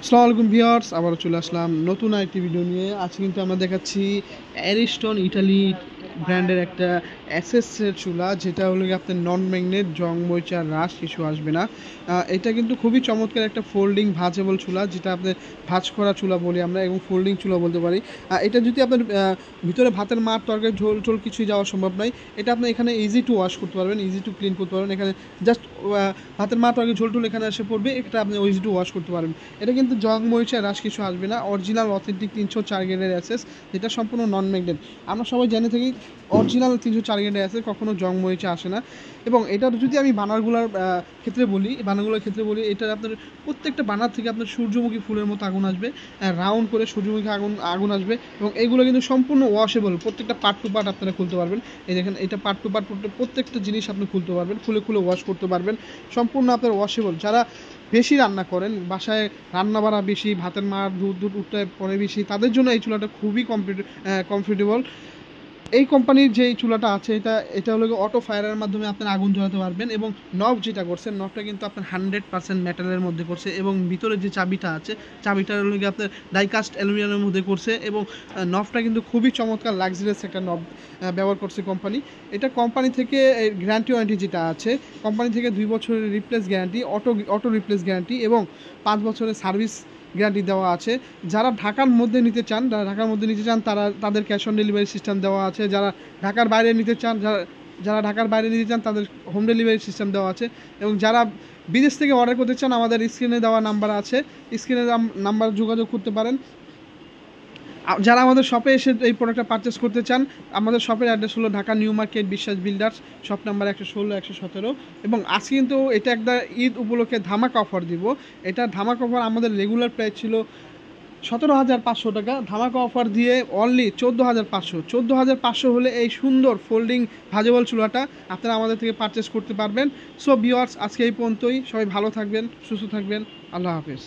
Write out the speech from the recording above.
আসসালামু আলাইকুম ভিউয়ার্স, আবারও চলে আসলাম নতুন আরেকটি ভিডিও নিয়ে। আজকে কিন্তু আমরা দেখাচ্ছি অ্যারিস্টন ইটালি ব্র্যান্ডের একটা অ্যাসেসের চুলা, যেটা হলো গিয়ে আপনার নন ম্যাগনেট, জং মরিচা রাশ কিছু আসবে না। এটা কিন্তু খুবই চমৎকার একটা ফোল্ডিং ভাজেবল চুলা, যেটা আপনার ভাজ করা চুলা বলি আমরা, এবং ফোল্ডিং চুলা বলতে পারি। এটা যদি আপনার ভিতরে ভাতের মার তরকারি ঝোল টোল কিছুই যাওয়া সম্ভব নয়, এটা আপনি এখানে ইজি টু ওয়াশ করতে পারবেন, ইজি টু ক্লিন করতে পারবেন। এখানে জাস্ট ভাতের মার তরকারি ঝোল টোল এখানে এসে পড়বে, এটা আপনি ইজি টু ওয়াশ করতে পারবেন। এটা কিন্তু জং মরিচা রাশ কিছু আসবে না, অরিজিনাল অথেন্টিক 304 গ্রেডের অ্যাসেস, যেটা সম্পূর্ণ নন ম্যাগনেট। আমরা সবাই জেনে থাকি অরিজিনাল 304 গ্রেডের অ্যাসেস কখনো জং মরিচা আসে না। এবং এটার যদি আমি বানারগুলোর ক্ষেত্রে বলি, এটার আপনার প্রত্যেকটা বানার থেকে আপনার সূর্যমুখী ফুলের মতো আগুন আসবে, রাউন্ড করে সূর্যমুখী আগুন আসবে। এবং এইগুলো কিন্তু সম্পূর্ণ ওয়াশেবল, প্রত্যেকটা পার্ট টু পার্ট আপনারা খুলতে পারবেন। এই দেখেন, এটা পার্ট টু পার্ট প্রত্যেকটা জিনিস আপনি খুলতে পারবেন, খুলে খুলে ওয়াশ করতে পারবেন, সম্পূর্ণ আপনার ওয়াশেবল। যারা বেশি রান্না করেন, বাসায় রান্না বাড়া বেশি, ভাতের মার দুধ উঠতে পরে বেশি, তাদের জন্য এই চুলাটা খুবই কমফোর্টেবল। এই কোম্পানির যে চুলাটা আছে, এটা হলো অটো ফায়ারের মাধ্যমে আপনার আগুন জ্বালাতে পারবেন। এবং নব যেটা করছে, নবটা কিন্তু আপনার 100% মেটালের মধ্যে করছে, এবং ভিতরে যে চাবিটা আছে, চাবিটা হলো আপনার ডাইকাস্ট অ্যালুমিনিয়ামের মধ্যে করছে। এবং নবটা কিন্তু খুবই চমৎকার লাক্সারিয়াস একটা নব ব্যবহার করছে কোম্পানি। এটা কোম্পানি থেকে গ্যারান্টি ওয়ারেন্টি যেটা আছে, কোম্পানি থেকে 2 বছরের replace guarantee, auto replace guarantee, এবং 5 বছরের সার্ভিস গ্যারান্টি দেওয়া আছে। যারা ঢাকার মধ্যে নিতে চান, তাদের ক্যাশ অন ডেলিভারি সিস্টেম দেওয়া আছে। যারা ঢাকার বাইরে নিতে চান, তাদের হোম ডেলিভারি সিস্টেম দেওয়া আছে। এবং যারা বিদেশ থেকে অর্ডার করতে চান, আমাদের স্ক্রিনে দেওয়া নাম্বার আছে, স্ক্রিনে নাম্বার যোগাযোগ করতে পারেন। যারা আমাদের শপে এসে এই প্রোডাক্টটা পারচেস করতে চান, আমাদের শপের অ্যাড্রেস হলো ঢাকা নিউ মার্কেট, বিশ্বাস বিল্ডার্স, শপ নাম্বার 116, 117। এবং আজকে কিন্তু এটা একটা ঈদ উপলক্ষে ধামাকা অফার দিব। এটা ধামাকা অফার, আমাদের রেগুলার প্রাইস ছিল 17,500 টাকা, ধামাকা অফার দিয়ে অনলি 14,500 হলে এই সুন্দর ফোল্ডিং ভাজেবল চুলাটা আপনারা আমাদের থেকে পারচেস করতে পারবেন। সো ভিউয়ার্স, আজকে এই পর্যন্তই। সবাই ভালো থাকবেন, সুস্থ থাকবেন, আল্লাহ হাফেজ।